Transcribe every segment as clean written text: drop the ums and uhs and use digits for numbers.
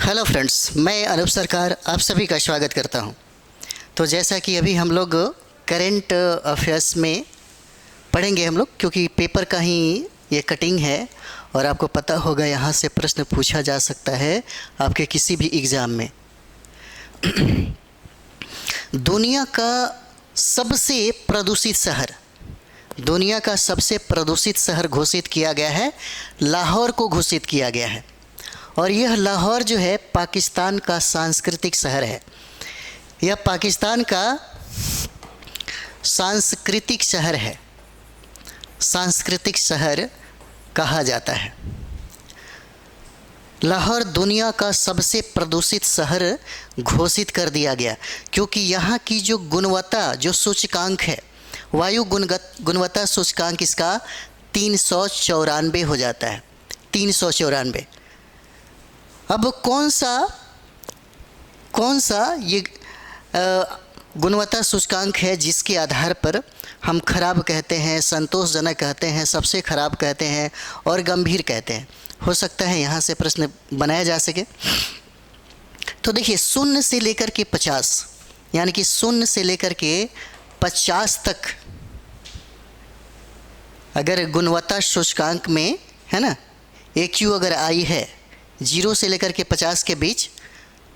Hello friends, मैं अनूप सरकार आप सभी का स्वागत करता हूं। तो जैसा कि अभी हम लोग करेंट अफेयर्स में पढ़ेंगे हम लोग, क्योंकि पेपर का ही ये कटिंग है और आपको पता होगा यहाँ से प्रश्न पूछा जा सकता है आपके किसी भी एग्ज़ाम में। दुनिया का सबसे प्रदूषित शहर, दुनिया का सबसे प्रदूषित शहर घोषित किया गया है, लाहौर को घोषित किया गया है। और यह लाहौर जो है पाकिस्तान का सांस्कृतिक शहर है। यह पाकिस्तान का सांस्कृतिक शहर है, सांस्कृतिक शहर कहा जाता है। लाहौर दुनिया का सबसे प्रदूषित शहर घोषित कर दिया गया, क्योंकि यहाँ की जो गुणवत्ता, जो सूचकांक है, वायु गुणवत्ता सूचकांक इसका 394 हो जाता है। 394। अब कौन सा ये गुणवत्ता सूचकांक है जिसके आधार पर हम खराब कहते हैं, संतोषजनक कहते हैं, सबसे खराब कहते हैं और गंभीर कहते हैं? हो सकता है यहाँ से प्रश्न बनाया जा सके। तो देखिए, 0 से लेकर के 50, यानी कि 0 से लेकर के 50 तक अगर गुणवत्ता सूचकांक में है ना, AQ अगर आई है 0 से लेकर के 50 के बीच,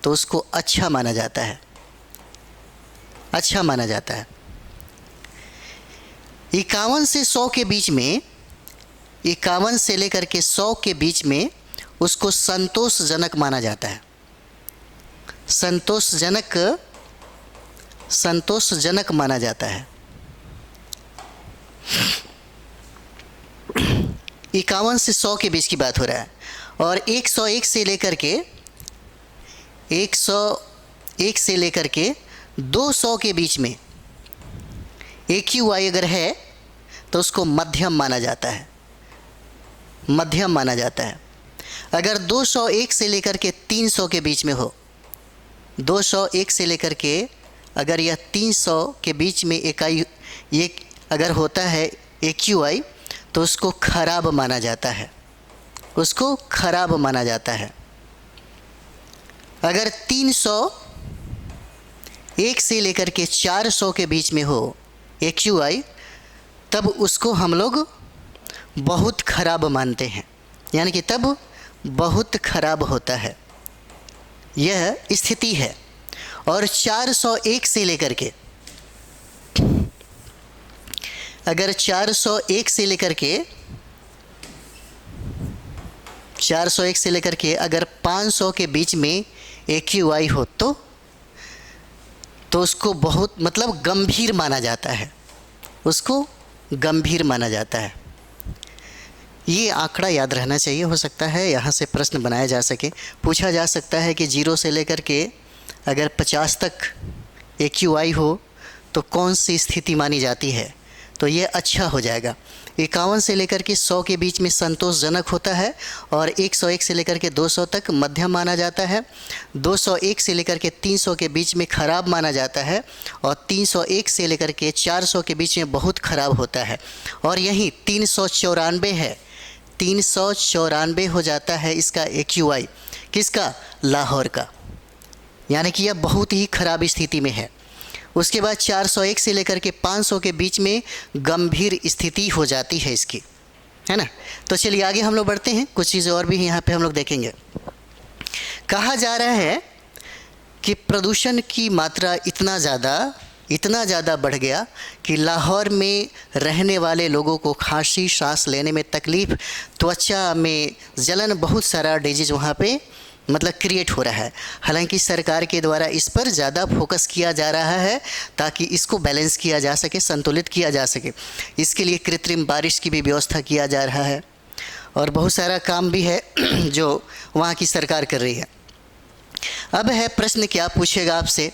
तो उसको अच्छा माना जाता है, अच्छा माना जाता है। 51 से 100 के बीच में, 51 से लेकर के 100 के बीच में उसको संतोषजनक माना जाता है। संतोषजनक माना जाता है। 51 से 100 के बीच की बात हो रहा है। और 101 से लेकर के 101 से लेकर के 200 के बीच में AQI अगर है तो उसको मध्यम माना जाता है, मध्यम माना जाता है। अगर 201 से लेकर के 300 के बीच में हो, 201 से लेकर के अगर यह 300 के बीच में इकाई ये अगर होता है AQI, तो उसको खराब माना जाता है, उसको खराब माना जाता है। अगर 301 से लेकर के 400 के बीच में हो AQI, तब उसको हम लोग बहुत खराब मानते हैं, यानी कि तब बहुत खराब होता है, यह स्थिति है। और 401 से लेकर के, अगर 401 से लेकर के 401 से लेकर के अगर 500 के बीच में AQI हो तो उसको बहुत मतलब गंभीर माना जाता है, उसको गंभीर माना जाता है। ये आंकड़ा याद रहना चाहिए। हो सकता है यहाँ से प्रश्न बनाया जा सके, पूछा जा सकता है कि 0 से लेकर के अगर 50 तक AQI हो तो कौन सी स्थिति मानी जाती है, तो ये अच्छा हो जाएगा। 51 से लेकर के 100 के बीच में संतोषजनक होता है और 101 से लेकर के 200 तक मध्यम माना जाता है। 201 से लेकर के 300 के बीच में खराब माना जाता है और 301 से लेकर के 400 के बीच में बहुत खराब होता है। और यही 394 है, 394 हो जाता है इसका AQI, किसका? लाहौर का, यानी कि यह बहुत ही खराब स्थिति में है। उसके बाद 401 से लेकर के 500 के बीच में गंभीर स्थिति हो जाती है इसकी, है ना। तो चलिए आगे हम लोग बढ़ते हैं, कुछ चीज़ें और भी यहाँ पे हम लोग देखेंगे। कहा जा रहा है कि प्रदूषण की मात्रा इतना ज़्यादा बढ़ गया कि लाहौर में रहने वाले लोगों को खांसी, सांस लेने में तकलीफ़, त्वचा में जलन, बहुत सारा डिजीज़ वहाँ पे मतलब क्रिएट हो रहा है। हालांकि सरकार के द्वारा इस पर ज़्यादा फोकस किया जा रहा है ताकि इसको बैलेंस किया जा सके, संतुलित किया जा सके। इसके लिए कृत्रिम बारिश की भी व्यवस्था किया जा रहा है और बहुत सारा काम भी है जो वहाँ की सरकार कर रही है। अब है प्रश्न, क्या पूछेगा आपसे,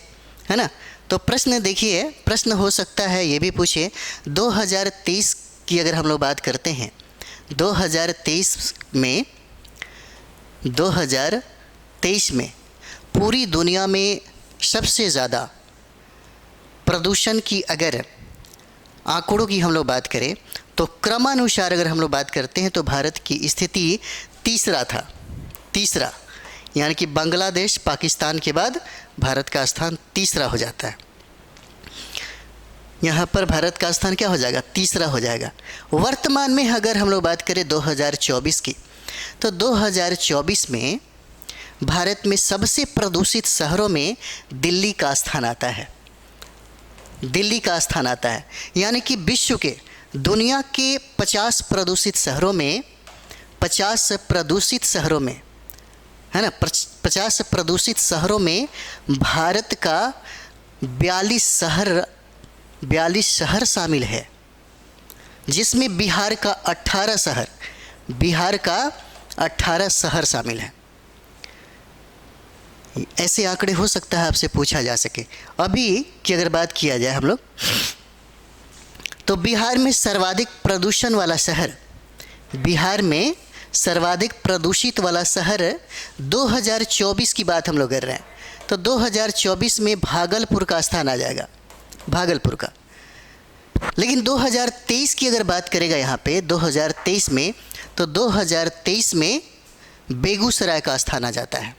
है ना। तो प्रश्न देखिए, प्रश्न हो सकता है ये भी पूछे 2023 की अगर हम लोग बात करते हैं, 2023 में पूरी दुनिया में सबसे ज़्यादा प्रदूषण की अगर आंकड़ों की हम लोग बात करें तो क्रमानुसार अगर हम लोग बात करते हैं तो भारत की स्थिति तीसरा था, तीसरा यानी कि बांग्लादेश पाकिस्तान के बाद भारत का स्थान तीसरा हो जाता है। यहाँ पर भारत का स्थान क्या हो जाएगा? तीसरा हो जाएगा। वर्तमान में अगर हम लोग बात करें 2024 की, तो 2024 में भारत में सबसे प्रदूषित शहरों में दिल्ली का स्थान आता है। दिल्ली का स्थान आता है, यानी कि विश्व के दुनिया के 50 प्रदूषित शहरों में, 50 प्रदूषित शहरों में, है ना, 50 प्रदूषित शहरों में भारत का 42 शहर शामिल है, जिसमें बिहार का 18 शहर शामिल है। ऐसे आंकड़े हो सकता है आपसे पूछा जा सके। अभी की अगर बात किया जाए हम लोग, तो बिहार में सर्वाधिक प्रदूषण वाला शहर, बिहार में सर्वाधिक प्रदूषित वाला शहर 2024 की बात हम लोग कर रहे हैं, तो 2024 में भागलपुर का स्थान आ जाएगा, भागलपुर का। लेकिन 2023 की अगर बात करेगा यहाँ पे 2023 में, तो 2023 में बेगूसराय का स्थान आ जाता है।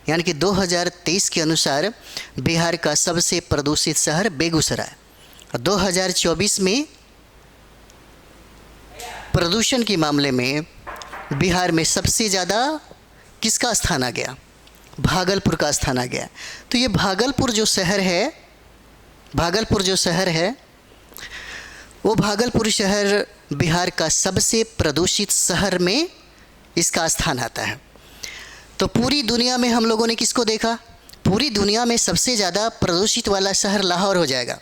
यानी कि 2023 के अनुसार बिहार का सबसे प्रदूषित शहर बेगूसराय। 2024 में प्रदूषण के मामले में बिहार में सबसे ज़्यादा किसका स्थान आ गया? भागलपुर का स्थान आ गया। तो ये भागलपुर जो शहर है, वो भागलपुर शहर बिहार का सबसे प्रदूषित शहर में इसका स्थान आता है। तो पूरी दुनिया में हम लोगों ने किसको देखा? पूरी दुनिया में सबसे ज़्यादा प्रदूषित वाला शहर लाहौर हो जाएगा।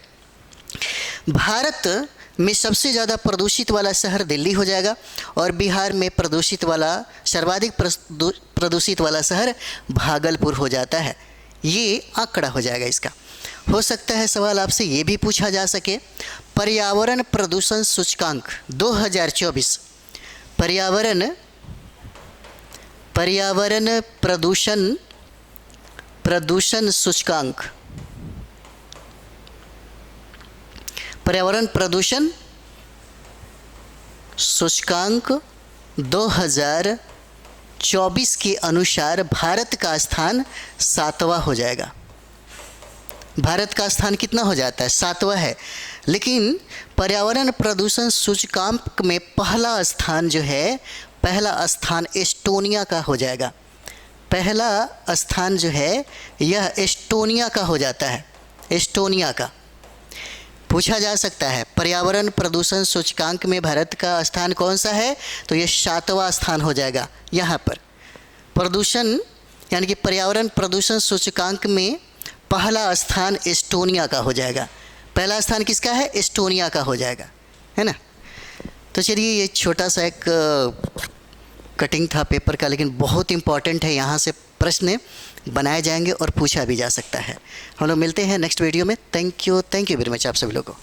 भारत में सबसे ज़्यादा प्रदूषित वाला शहर दिल्ली हो जाएगा, और बिहार में सर्वाधिक प्रदूषित वाला शहर भागलपुर हो जाता है। ये आंकड़ा हो जाएगा इसका। हो सकता है सवाल आपसे ये भी पूछा जा सके, पर्यावरण प्रदूषण सूचकांक 2024, पर्यावरण प्रदूषण सूचकांक, पर्यावरण प्रदूषण सूचकांक 2024 के अनुसार भारत का स्थान 7वां हो जाएगा। भारत का स्थान कितना हो जाता है? 7वां है। लेकिन पर्यावरण प्रदूषण सूचकांक में पहला स्थान जो है, पहला स्थान एस्टोनिया का हो जाएगा। पहला स्थान जो है यह एस्टोनिया का हो जाता है। एस्टोनिया का पूछा जा सकता है पर्यावरण प्रदूषण सूचकांक में भारत का स्थान कौन सा है, तो ये 7वां स्थान हो जाएगा। यहाँ पर प्रदूषण यानी कि पर्यावरण प्रदूषण सूचकांक में पहला स्थान एस्टोनिया का हो जाएगा। पहला स्थान किसका है? एस्टोनिया का हो जाएगा, है ना। तो चलिए, ये छोटा सा एक कटिंग था पेपर का, लेकिन बहुत इंपॉर्टेंट है। यहाँ से प्रश्न बनाए जाएंगे और पूछा भी जा सकता है। हम लोग मिलते हैं नेक्स्ट वीडियो में। थैंक यू वेरी मच आप सभी लोगों को।